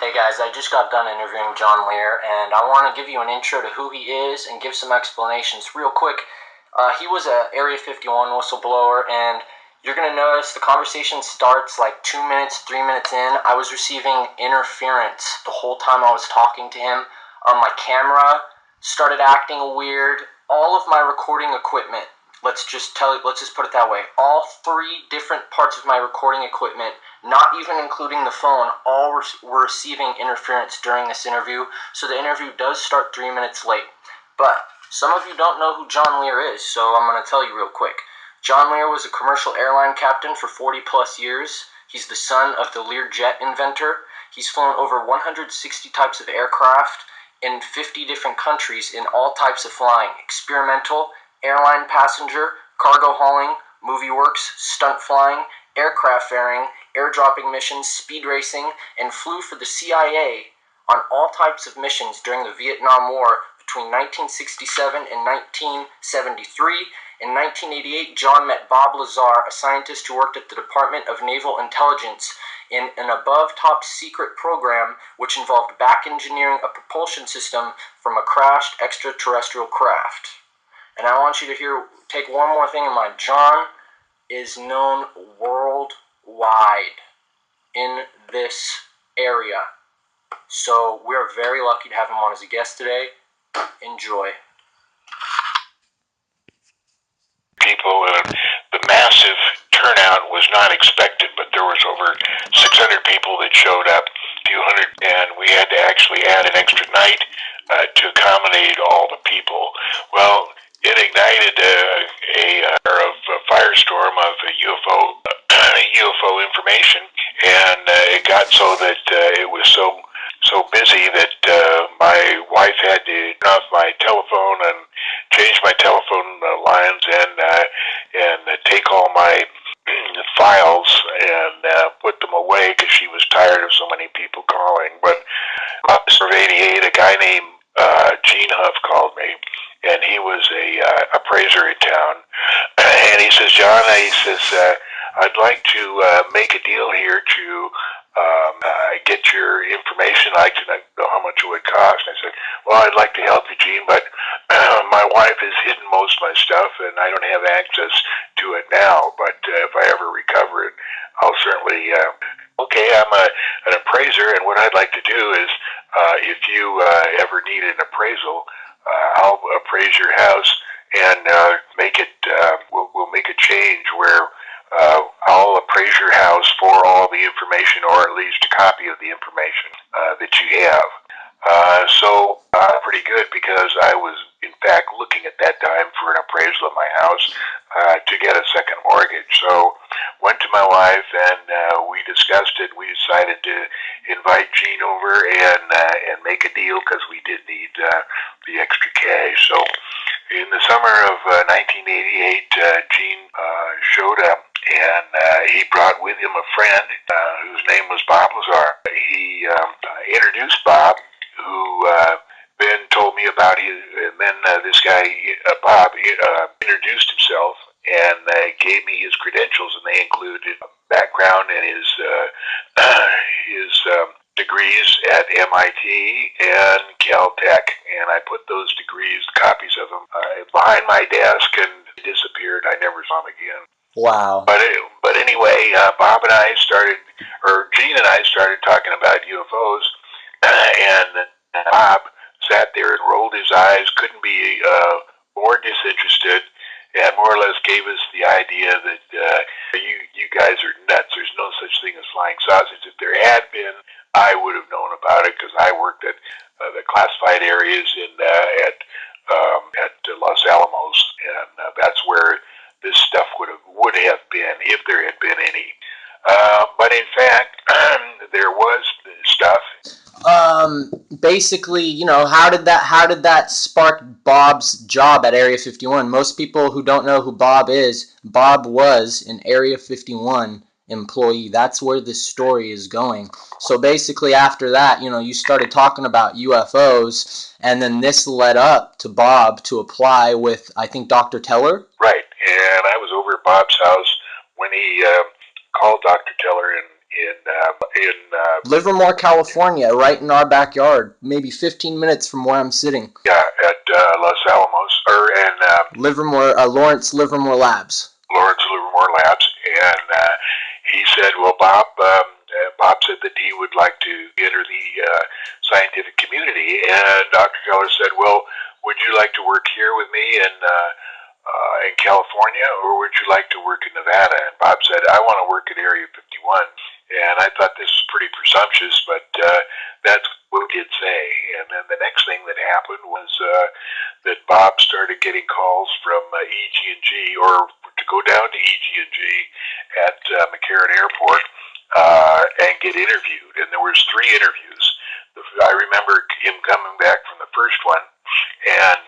Hey guys, I just got done interviewing John Lear, and I want to give you an intro to who he is and give some explanations real quick. He was a Area 51 whistleblower, and you're going to notice the conversation starts like 2 minutes, 3 minutes in. I was receiving interference the whole time I was talking to him. My camera started acting weird. All of my recording equipment, let's just put it that way. All 3 different parts of my recording equipment, not even including the phone, all were receiving interference during this interview. So the interview does start 3 minutes late. But some of you don't know who John Lear is, so I'm going to tell you real quick. John Lear was a commercial airline captain for 40 plus years. He's the son of the Lear jet inventor. He's flown over 160 types of aircraft in 50 different countries in all types of flying: experimental, airline passenger, cargo hauling, movie works, stunt flying, aircraft ferrying, airdropping missions, speed racing, and flew for the CIA on all types of missions during the Vietnam War between 1967 and 1973. In 1988, John met Bob Lazar, a scientist who worked at the Department of Naval Intelligence in an above-top secret program which involved back engineering a propulsion system from a crashed extraterrestrial craft. And I want you to take one more thing in mind. John is known worldwide in this area. So we're very lucky to have him on as a guest today. Enjoy. People, the massive turnout was not expected, but there was over 600 people that showed up, a few hundred, and we had to actually add an extra night to accommodate all the people. Well, it ignited a firestorm of UFO information, and it got so that it was so busy that my wife had to turn off my telephone and change my telephone lines and take all my files and put them away because she was tired of so many people calling. But Officer of 88, a guy named Gene Huff called me, and he was a appraiser in town. And he says, John, I'd like to make a deal here to get your information. I'd like to know how much it would cost. And I said, well, I'd like to help you, Gene, but my wife has hidden most of my stuff, and I don't have access to it now. But if I ever recover it, I'll certainly. Okay, I'm an appraiser, and what I'd like to do is, if you ever need an appraisal, I'll appraise your house and make it. We'll make a change where I'll appraise your house for all the information, or at least a copy of the information that you have. So pretty good, because I was in fact looking at that time for an appraisal of my house to get a second mortgage. So went to my wife and we discussed it. We decided to invite Gene over and make a deal, because we did need the extra cash. So in the summer of 1988, Gene showed up, and he brought with him a friend whose name was Bob Lazar. He introduced Bob, who then told me about his, and then this guy, Bob, introduced himself and gave me his credentials, and they included background and his degrees at MIT and Caltech, and I put those degrees, copies of them, behind my desk, and disappeared. I never saw him again. Wow. But anyway, Bob and I started, or Gene and I started talking about UFOs, and Bob sat there and rolled his eyes, couldn't be more disinterested, and more or less gave us the idea that you guys are nuts. There's no such thing as flying saucers. If there had been, I would have known about it, because I worked at the classified areas at Los Alamos, and that's where this stuff would have been, if there had been any. But in fact, there was stuff. Basically, how did that spark Bob's job at Area 51? Most people who don't know who Bob is, Bob was an Area 51 employee. That's where this story is going. So basically after that, you started talking about UFOs, and then this led up to Bob to apply with, I think, Dr. Teller? Right, and I was over at Bob's house when he called Dr. Teller, and in Livermore, California, right in our backyard, maybe 15 minutes from where I'm sitting. Yeah, at Los Alamos, Livermore, Lawrence Livermore Labs. Lawrence Livermore Labs, and he said, "Well, Bob." Bob said that he would like to enter the scientific community, and Dr. Keller said, "Well, would you like to work here with me in California, or would you like to work in Nevada?" And Bob said, "I want to work at Area 51." And I thought this was pretty presumptuous, but that's what he did say. And then the next thing that happened was that Bob started getting calls from EG&G, or to go down to EG&G at McCarran Airport and get interviewed. And there was 3 interviews. I remember him coming back from the first one, and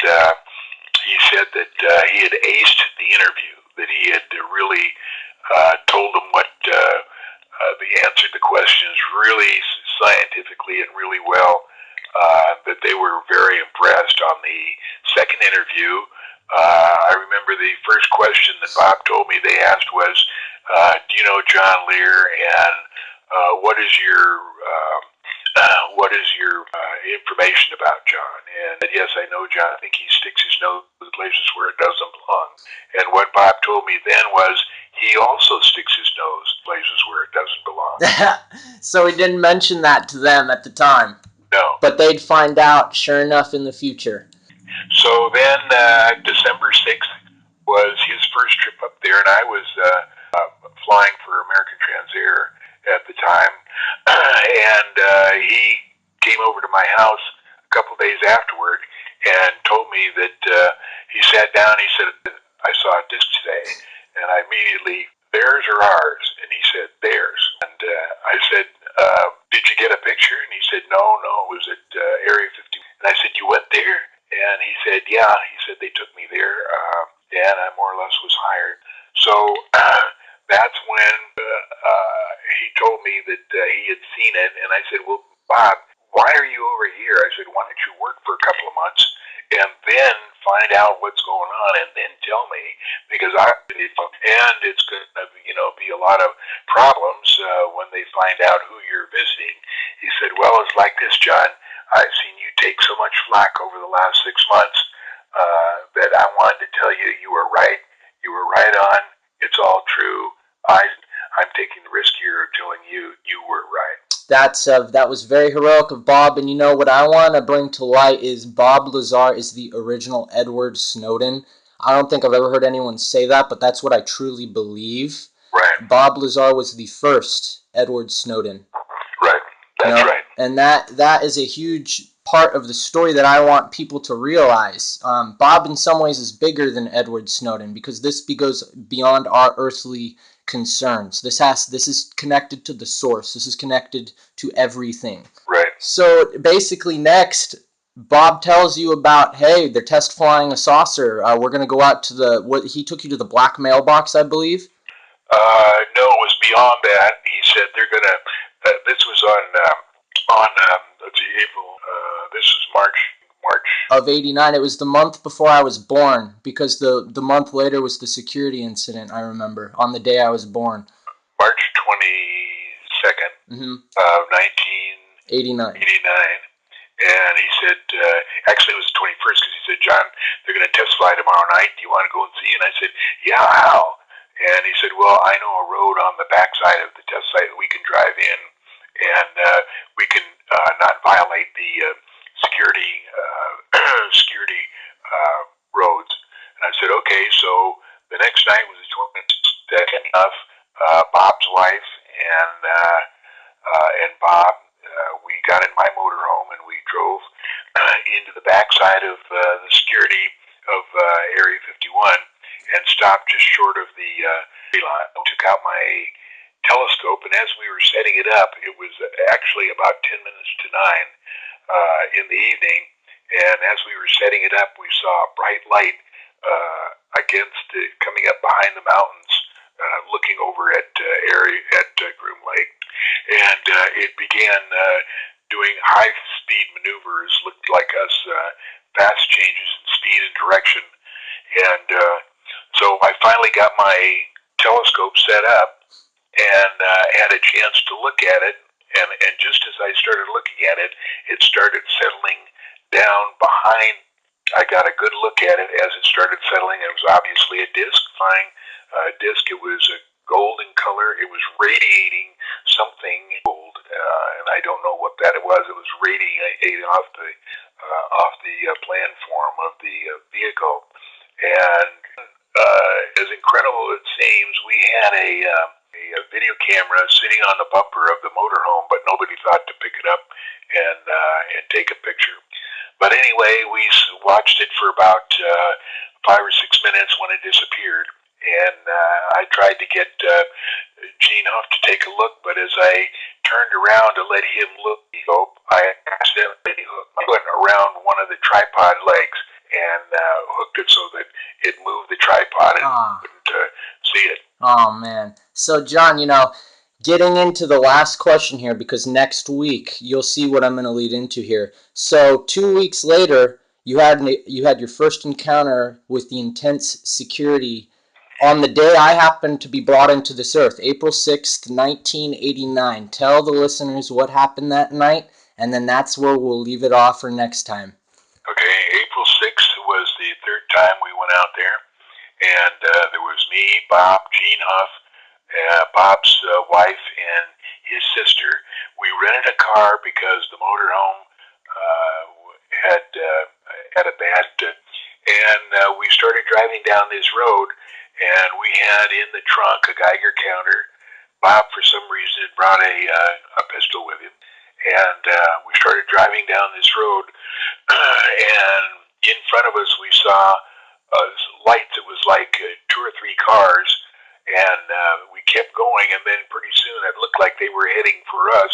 he said that he had aced the interview, that he had really told them what they answered the questions really scientifically and really well, that they were very impressed. On the second interview, I remember the first question that Bob told me they asked was, "Do you know John Lear, and what is your information about John?" And said, "Yes, I know John. I think he sticks his nose in places where it doesn't belong." And what Bob told me then was he also sticks his nose in places where it doesn't belong. So he didn't mention that to them at the time. No. But they'd find out, sure enough, in the future. So then December 6th was his first trip up there, and I was flying for American Transair at the time. And he came over to my house a couple days afterward and told me that he sat down, he said, "I saw a disc today." And I immediately, "Theirs or ours?" And he said, "Theirs." And I said, "Did you get a picture?" And he said, no, it was at Area 50. And I said, "You went there?" And he said, "Yeah." He said, "They took me there, and I more or less was hired." So that's when he told me that he had seen it. And I said, "Well, Bob, why are you over here?" I said, "Why don't you work for a couple of months and then find out what's going on and then tell me, because and it's going to be a lot of problems when they find out who you're visiting." He said, "Well, it's like this, John. I've seen you take so much flack over the last 6 months that I wanted to tell you you were right. You were right on. It's all true. I'm taking the risk here of telling you you were right." That was very heroic of Bob. And you know what I want to bring to light is Bob Lazar is the original Edward Snowden. I don't think I've ever heard anyone say that, but that's what I truly believe. Right. Bob Lazar was the first Edward Snowden. Right. That's right. And that is a huge part of the story that I want people to realize. Bob, in some ways, is bigger than Edward Snowden because this goes beyond our earthly concerns. This is connected to the source. This is connected to everything. Right. So basically, next, Bob tells you about, hey, they're test flying a saucer. We're gonna go out to he took you to the black mailbox, I believe. No, it was beyond that. He said they're gonna. This was on let's see, April. This was March of '89. It was the month before I was born, because the month later was the security incident. I remember on the day I was born. March 22nd of 1989. And he said, actually it was the 21st, because he said, "John, they're going to test fly tomorrow night. Do you want to go and see?" And I said, "Yeah, how?" And he said, "Well, I know a road on the backside of the test site that we can drive in, and we can not violate the security roads." And I said, "Okay." So the next night was the 22nd of Bob's wife and Bob. We got in my motorhome and we drove into the backside of the security of Area 51 and stopped just short of the line. I took out my telescope, and as we were setting it up, it was actually about 10 minutes to 9 in the evening. And as we were setting it up, we saw a bright light coming up behind the mountains, looking over at Groom Lake, and it began doing high-speed maneuvers, looked like us, fast changes in speed and direction. And so I finally got my telescope set up, and had a chance to look at it. And just as I started looking at it, it started settling down behind. I got a good look at it as it started settling. It was obviously a disc, fine disc. It was a golden color. It was radiating something gold, and I don't know what that was. It was radiating off the platform of the vehicle, and as incredible as it seems, we had a video camera sitting on the bumper of the motorhome, but nobody thought to pick it up and take a picture. But anyway, we watched it for about 5 or 6 minutes when it disappeared, and I tried to get Gene Huff to take a look, but as I turned around to let him look, I accidentally hooked my foot around one of the tripod legs and hooked it so that it moved the tripod and couldn't see it. Oh, man. So, John, getting into the last question here, because next week you'll see what I'm going to lead into here. So 2 weeks later, you had your first encounter with the intense security on the day I happened to be brought into this earth, April 6th, 1989. Tell the listeners what happened that night, and then that's where we'll leave it off for next time. Okay, April 6th was the third time we went out there, and there was me, Bob, Gene Huff, Bob's wife, and his sister. We rented a car because the motorhome had a bad, and we started driving down this road, and we had in the trunk a Geiger counter. Bob, for some reason, had brought a pistol with him, and we started driving down this road, and in front of us we saw lights. It was like 2 or 3 cars, and we kept going, and then pretty soon it looked like they were heading for us.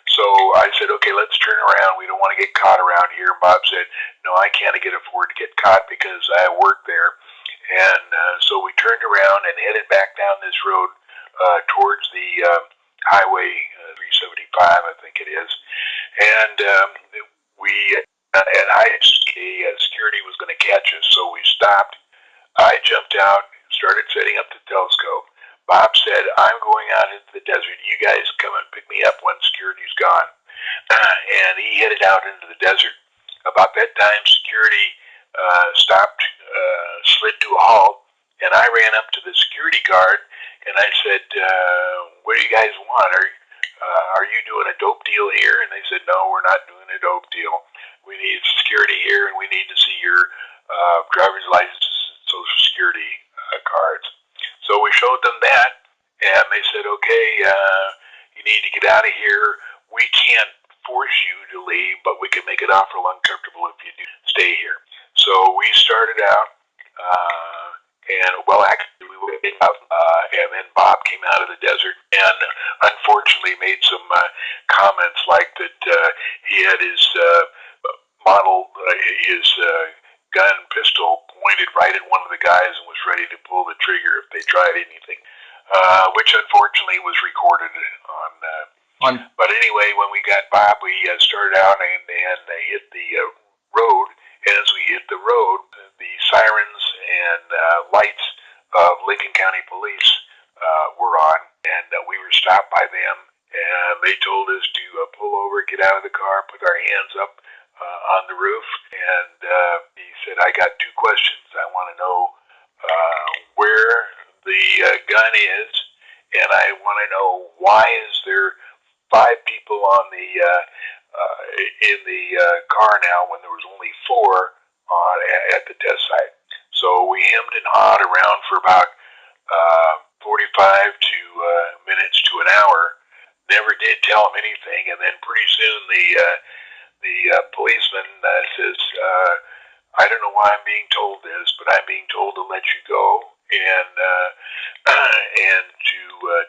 So I said, okay, let's turn around. We don't want to get caught around here. And Bob said, no, I can't afford to get caught because I work there. And so we turned around and headed back down this road towards the highway 375, I think it is. And and I security was going to catch us, so we stopped. I jumped out, started setting up the telescope. Bob said, I'm going out into the desert. You guys come and pick me up when security's gone. And he headed out into the desert. About that time, security stopped, slid to a halt, and I ran up to the security guard, and I said, what do you guys want? Are you doing a dope deal here? And they said, no, we're not doing a dope deal. We need security here, and we need to see your driver's licenses and social security cards. So we showed them that, and they said, okay, you need to get out of here. We can't force you to leave, but we can make it awful uncomfortable if you do stay here. So we started out, actually we went out, and then Bob came out of the desert and unfortunately made some comments like that he had his his gun pistol pointed right at one of the guys and was ready to pull the trigger if they tried anything, which unfortunately was recorded on. But anyway, when we got Bob, we started out and hit the road. And as we hit the road, the sirens and lights of Lincoln County Police were on, and we were stopped by them. And they told us to pull over, get out of the car, put our hands up on the roof. And he said, I got 2 questions. I want to know where the gun is, and I want to know why is there 5 people on the in the car now when there was only 4 at the test site. So we hemmed and hawed around for about 45 minutes to an hour. Never did tell him anything, and then pretty soon the policeman says, I don't know why I'm being told this, but I'm being told to let you go and to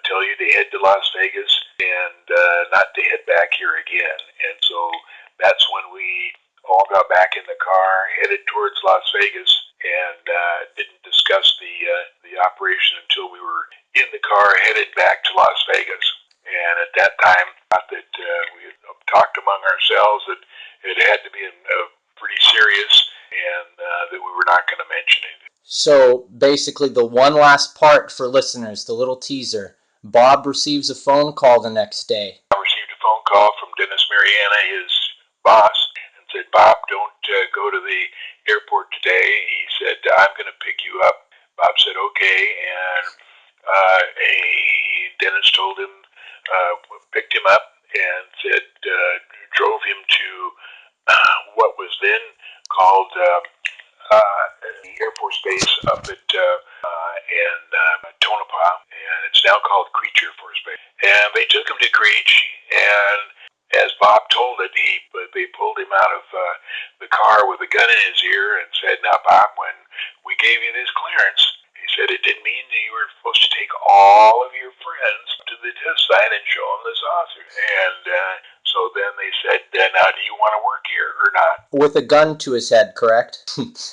tell you to head to Las Vegas and not to head back here again. And so that's when we all got back in the car, headed towards Las Vegas, and didn't discuss the operation until we were in the car headed back to Las Vegas. And at that time, I thought that we had talked among ourselves that it had to be pretty serious, and that we were not going to mention it. So basically, the one last part for listeners, the little teaser. Bob receives a phone call the next day. I received a phone call from Dennis Mariana, his boss, and said, Bob, don't go to the airport today. He said, I'm going to pick you up. Bob said, okay, and Dennis told him, picked him up, and said, drove him to what was then called the Air Force Base up at in Tonopah, and it's now called Creech Air Force Base. And they took him to Creech, and as Bob told it, they pulled him out of the car with a gun in his ear and said, "Now, Bob, when we gave you this clearance," he said, "it didn't mean that you were supposed to take all of your friends to the test site and show them the saucer." And so then they said, "Now, do you want to work here or not?" With a gun to his head, correct?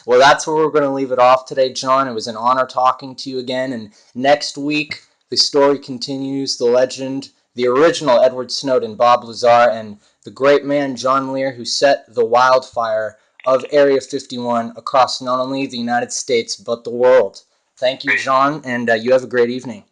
Well, that's where we're going to leave it off today, John. It was an honor talking to you again. And next week, the story continues. The legend, the original Edward Snowden, Bob Lazar, and the great man, John Lear, who set the wildfire of Area 51 across not only the United States, but the world. Thank you, John, and you have a great evening.